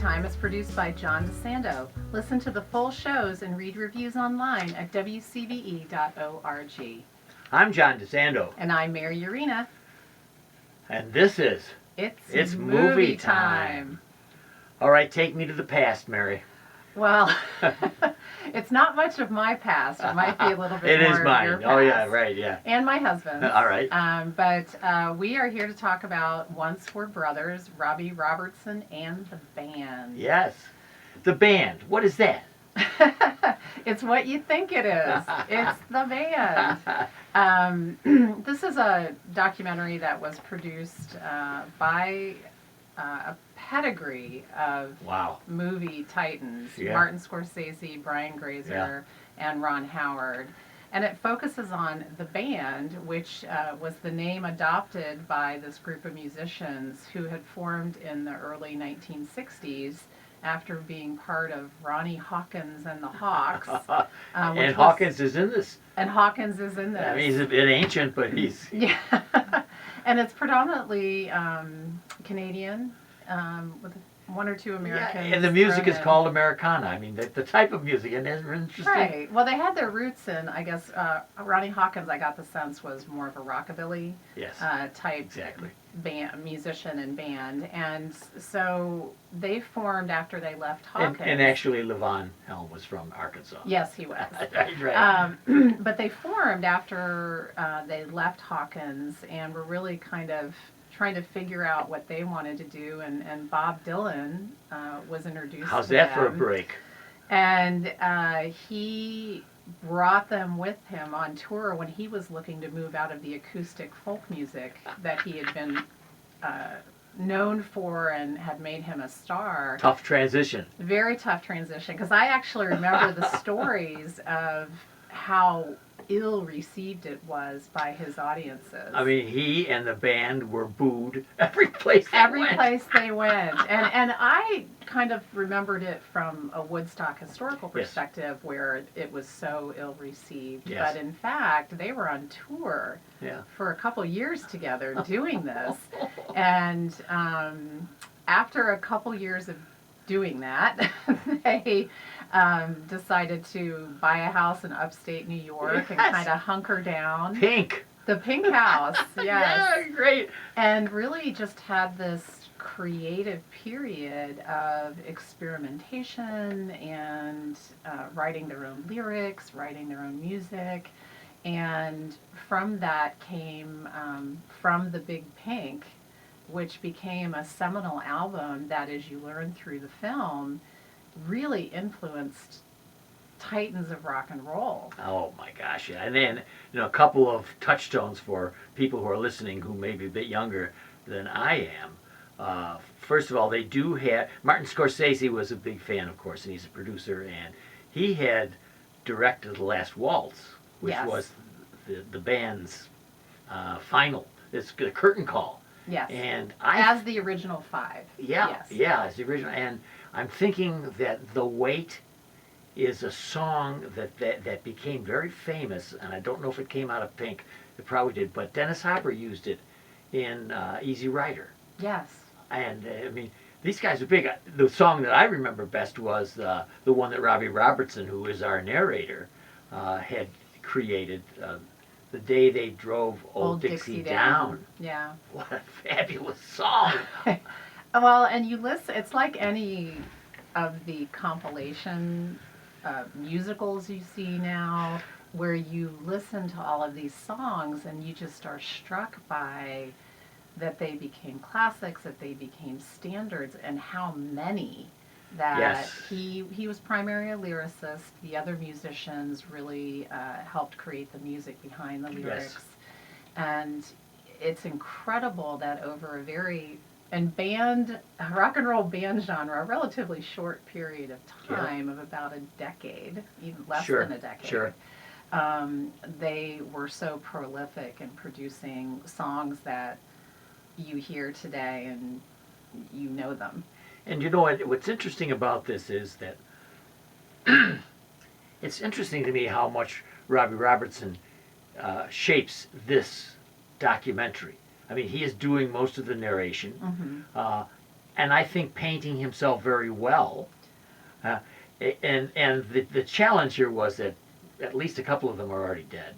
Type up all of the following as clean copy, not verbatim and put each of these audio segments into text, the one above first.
Time is produced by John DeSando. Listen to the full shows and read reviews online at WCBE.org. I'm John DeSando. And I'm Mary Yerina. And this is... It's movie time. All right, take me to the past, Mary. Well, it's not much of my past. It might be a little bit It more is of mine. your past. Oh, yeah, right, yeah. And my husband. All right. But we are here to talk about Once Were Brothers, Robbie Robertson and the band. Yes. The band. What is that? It's what you think it is. It's the band. This is a documentary that was produced by a pedigree of movie titans, Martin Scorsese, Brian Grazer, and Ron Howard. And it focuses on the band, which was the name adopted by this group of musicians who had formed in the early 1960s after being part of Ronnie Hawkins and the Hawks. And Hawkins is in this. And Hawkins is in this. I mean, he's a bit ancient, but he's... Yeah. And it's predominantly Canadian, with one or two Americans. Yeah, and the music is called Americana. I mean, the type of music, and it's interesting. Right. Well, they had their roots in, I guess, Ronnie Hawkins, I got the sense, was more of a rockabilly type band, musician and band. And so they formed after they left Hawkins. And actually, Levon Helm was from Arkansas. Yes, he was. Right. But they formed after they left Hawkins and were really kind of trying to figure out what they wanted to do, and Bob Dylan was introduced How's to that them. for a break? And he brought them with him on tour when he was looking to move out of the acoustic folk music that he had been known for and had made him a star. Tough transition. Very tough transition, because I actually remember the stories of how ill-received it was by his audiences. I mean, he and the band were booed every place they went. Every place they went. And I kind of remembered it from a Woodstock historical perspective where it was so ill-received. Yes. But in fact, they were on tour for a couple years together doing this. And after a couple years of doing that, they decided to buy a house in upstate New York and kind of hunker down. Pink. The Pink House, yes. Yeah, great. And really just had this creative period of experimentation and writing their own lyrics, writing their own music. And from that came From the Big Pink, which became a seminal album that, as you learn through the film, really influenced titans of rock and roll. Oh my gosh, yeah. And then, a couple of touchstones for people who are listening who may be a bit younger than I am. First of all, they do have... Martin Scorsese was a big fan, of course, and he's a producer, and he had directed The Last Waltz, which was the band's final. It's the curtain call. Yes. And as the original five. Yeah, as the original. And I'm thinking that The Wait is a song that became very famous, and I don't know if it came out of Pink. It probably did, but Dennis Hopper used it in Easy Rider. Yes. And, I mean, these guys are big. The song that I remember best was the one that Robbie Robertson, who is our narrator, had created, The Day They Drove Old Dixie Down. Yeah. What a fabulous song. Well, and you listen, it's like any of the compilation musicals you see now, where you listen to all of these songs and you just are struck by that they became classics, that they became standards, and how many that he was primarily a lyricist. The other musicians really helped create the music behind the lyrics. Yes. And it's incredible that over a very rock and roll band genre, a relatively short period of time of about a decade, even less than a decade. They were so prolific in producing songs that you hear today and you know them. And you know what's interesting about this is that it's interesting to me how much Robbie Robertson shapes this documentary. I mean, he is doing most of the narration. and I think painting himself very well. Uh, and the challenge here was that at least a couple of them are already dead.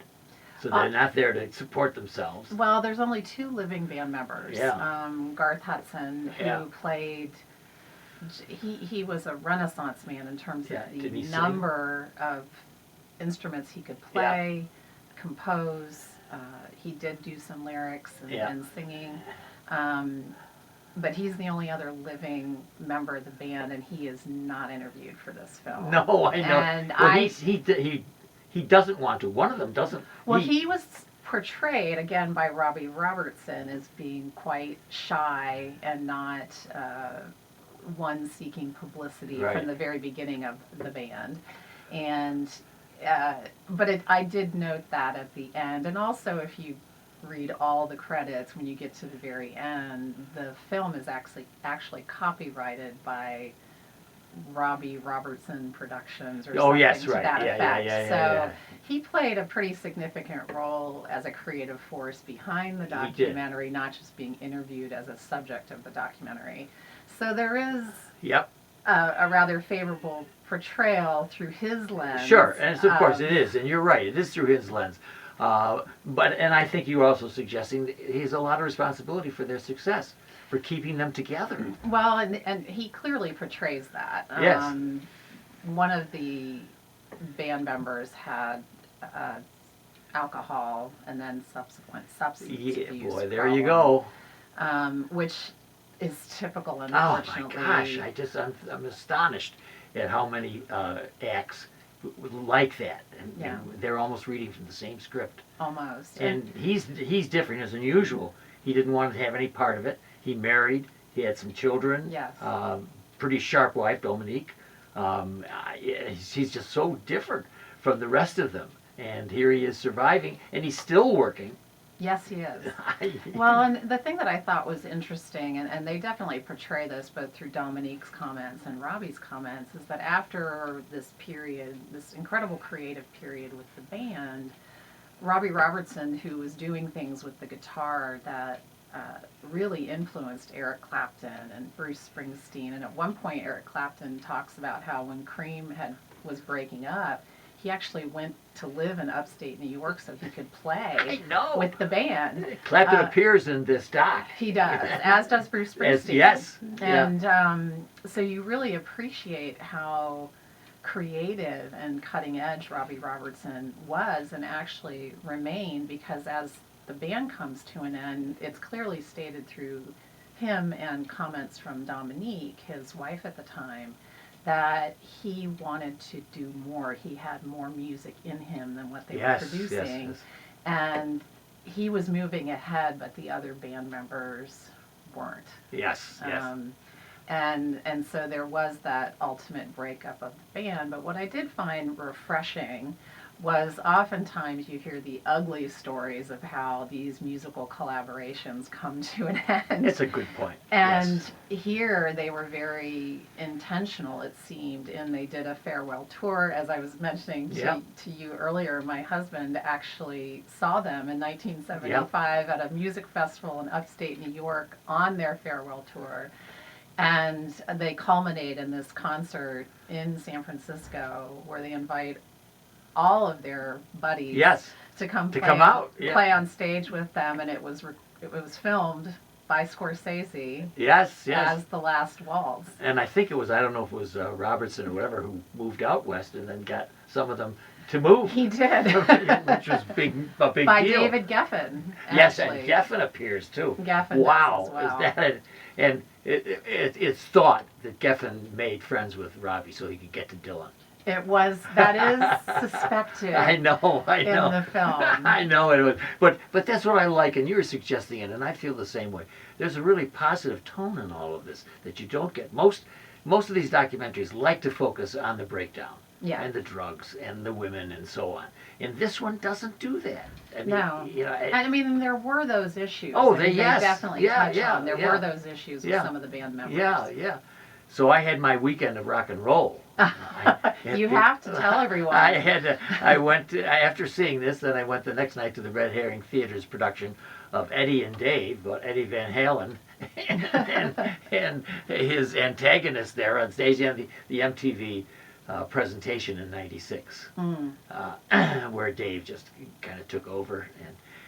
So they're not there to support themselves. Well, there's only 2 living band members. Yeah. Garth Hudson, who Yeah. played, he was a renaissance man in terms Yeah, of the didn't he number of instruments he could play, compose. He did do some lyrics and singing. But he's the only other living member of the band, and he is not interviewed for this film. No, I know. And well, he doesn't want to. One of them doesn't. Well, he was portrayed, again, by Robbie Robertson as being quite shy and not one seeking publicity from the very beginning of the band. And, but I did note that at the end. And also, if you read all the credits, when you get to the very end, the film is actually copyrighted by Robbie Robertson Productions or something to that effect. So he played a pretty significant role as a creative force behind the documentary, not just being interviewed as a subject of the documentary. So there is a rather favorable portrayal through his lens. Sure, and of course it is, and you're right, it is through his lens. And I think you were also suggesting that he has a lot of responsibility for their success, for keeping them together. Well, and he clearly portrays that. Yes. One of the band members had alcohol and then subsequent substance abuse. Boy, there you go. Which is typical, Oh unfortunately. my gosh, I'm astonished at how many acts like that, and they're almost reading from the same script. Almost. And he's different. It's unusual. He didn't want to have any part of it. He married. He had some children. Yes. Pretty sharp wife, Dominique. He's just so different from the rest of them. And here he is surviving, and he's still working. Yes, he is. Well, and the thing that I thought was interesting, and they definitely portray this both through Dominique's comments and Robbie's comments, is that after this period, this incredible creative period with the band, Robbie Robertson, who was doing things with the guitar that really influenced Eric Clapton and Bruce Springsteen, and at one point Eric Clapton talks about how when Cream was breaking up, he actually went to live in upstate New York so he could play with the band. Clapton appears in this doc. He does, as does Bruce Springsteen. Yes. And so you really appreciate how creative and cutting edge Robbie Robertson was and actually remained, because as the band comes to an end, it's clearly stated through him and comments from Dominique, his wife at the time, that he wanted to do more. He had more music in him than what they were producing. Yes. And he was moving ahead, but the other band members weren't. Yes. And so there was that ultimate breakup of the band. But what I did find refreshing was oftentimes you hear the ugly stories of how these musical collaborations come to an end. It's a good point. And here they were very intentional, it seemed, and they did a farewell tour. As I was mentioning to you earlier, my husband actually saw them in 1975 at a music festival in upstate New York on their farewell tour. And they culminate in this concert in San Francisco where they invite all of their buddies to come play on stage with them, and it was filmed by Scorsese as The Last Waltz. And I think it was, I don't know if it was Robertson or whatever, who moved out west and then got some of them to move. He did. Which was a big by deal. David Geffen. Yes, and Geffen appears too. Geffen does as well. Is that and it's thought that Geffen made friends with Robbie so he could get to Dylan. That is suspected. I know. In the film. I know it was, but that's what I like, and you're suggesting it, and I feel the same way. There's a really positive tone in all of this that you don't get. Most of these documentaries like to focus on the breakdown, and the drugs, and the women, and so on. And this one doesn't do that. I mean, no. I mean, there were those issues. Oh, they definitely touch on. There were those issues with some of the band members. Yeah. So I had my weekend of rock and roll. You have to tell everyone. After seeing this, then I went the next night to the Red Herring Theater's production of Eddie and Dave, about Eddie Van Halen and his antagonist there on stage and the MTV presentation in '96, where Dave just kind of took over.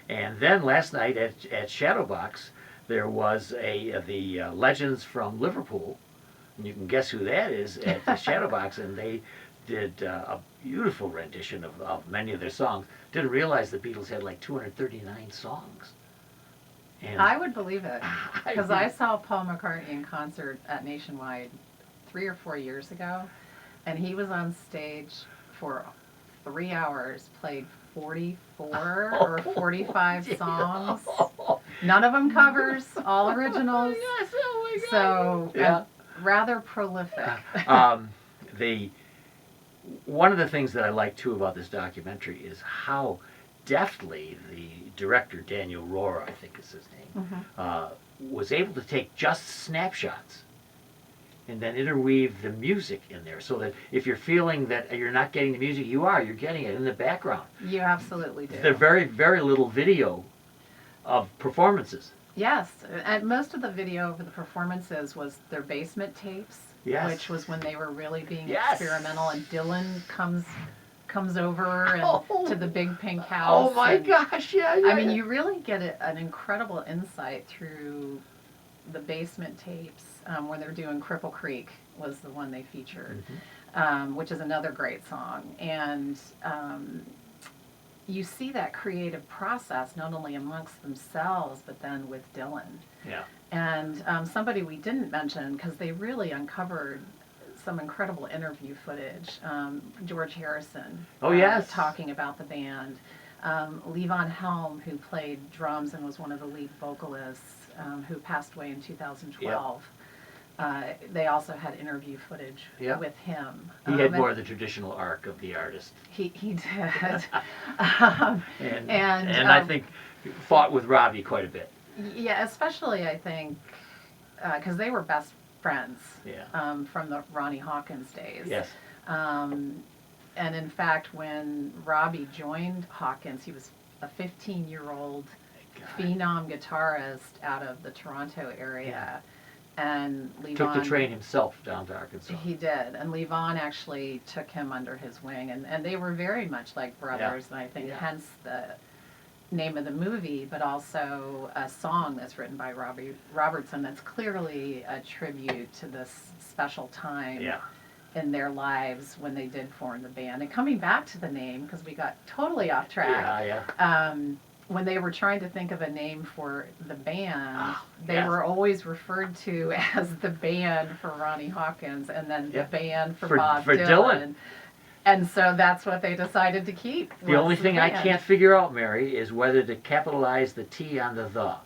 And then last night at Shadowbox, there was the Legends from Liverpool. And you can guess who that is at the Shadowbox, and they did a beautiful rendition of many of their songs. Didn't realize the Beatles had like 239 songs. And I would believe it, because I saw Paul McCartney in concert at Nationwide 3 or 4 years ago, and he was on stage for 3 hours, played 44 or 45 songs. None of them covers, all originals. Yes, oh my God. So yeah. rather prolific. One of the things that I like too about this documentary is how deftly the director, Daniel Rohrer, I think is his name, was able to take just snapshots and then interweave the music in there, so that if you're feeling that you're not getting the music, you're getting it in the background. You absolutely do. There's very, very little video of performances. Yes, and most of the video of the performances was their basement tapes, Yes. which was when they were really being Yes. experimental, and Dylan comes over and to the big pink Oh house. my and, gosh, yeah. I mean, you really get an incredible insight through the basement tapes when they're doing Cripple Creek was the one they featured, which is another great song. And you see that creative process not only amongst themselves, but then with Dylan. Yeah. And somebody we didn't mention, because they really uncovered some incredible interview footage. George Harrison. Oh, yes. Talking about the band. Levon Helm, who played drums and was one of the lead vocalists, who passed away in 2012. They also had interview footage with him. He had more of the traditional arc of the artist. He did. And I think fought with Robbie quite a bit. Yeah, especially I think because they were best friends from the Ronnie Hawkins days. Yes. And in fact, when Robbie joined Hawkins, he was a 15-year-old phenom guitarist out of the Toronto area. And Levon took the train himself down to Arkansas. He did. And Levon actually took him under his wing. And they were very much like brothers, and I think hence the name of the movie, but also a song that's written by Robbie Robertson that's clearly a tribute to this special time in their lives when they did form the band. And coming back to the name, because we got totally off track, when they were trying to think of a name for the band, they were always referred to as the band for Ronnie Hawkins and then the band for Bob Dylan. And so that's what they decided to keep. The only thing I can't figure out, Mary, is whether to capitalize the T on the.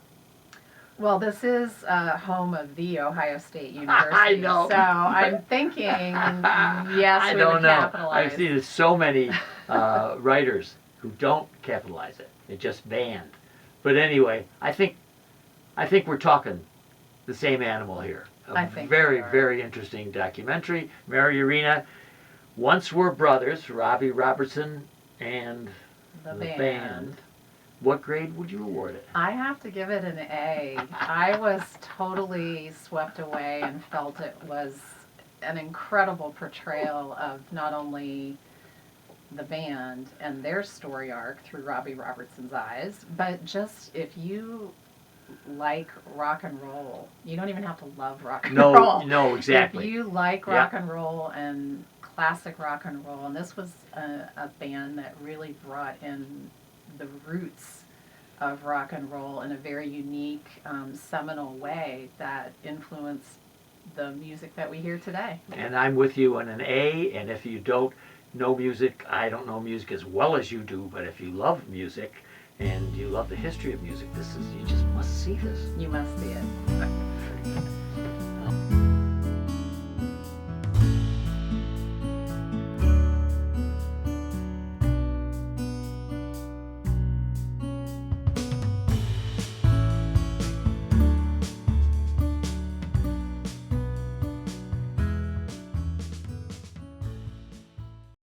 Well, this is home of the Ohio State University. I know. So I'm thinking, yes, I we don't would know. capitalize. I've seen so many writers who don't capitalize it. It just banned. But anyway, I think we're talking the same animal here. I think very, very interesting documentary. Mary Yerina, once were brothers, Robbie Robertson and the band. What grade would you award it? I have to give it an A. I was totally swept away and felt it was an incredible portrayal of not only the band and their story arc through Robbie Robertson's eyes, but just if you like rock and roll, you don't even have to love rock and roll. No, exactly. If you like rock and roll and classic rock and roll, and this was a band that really brought in the roots of rock and roll in a very unique, seminal way that influenced the music that we hear today. And I'm with you on an A, and if you don't know music, I don't know music as well as you do, but if you love music and you love the history of music, you just must see this. You must see it.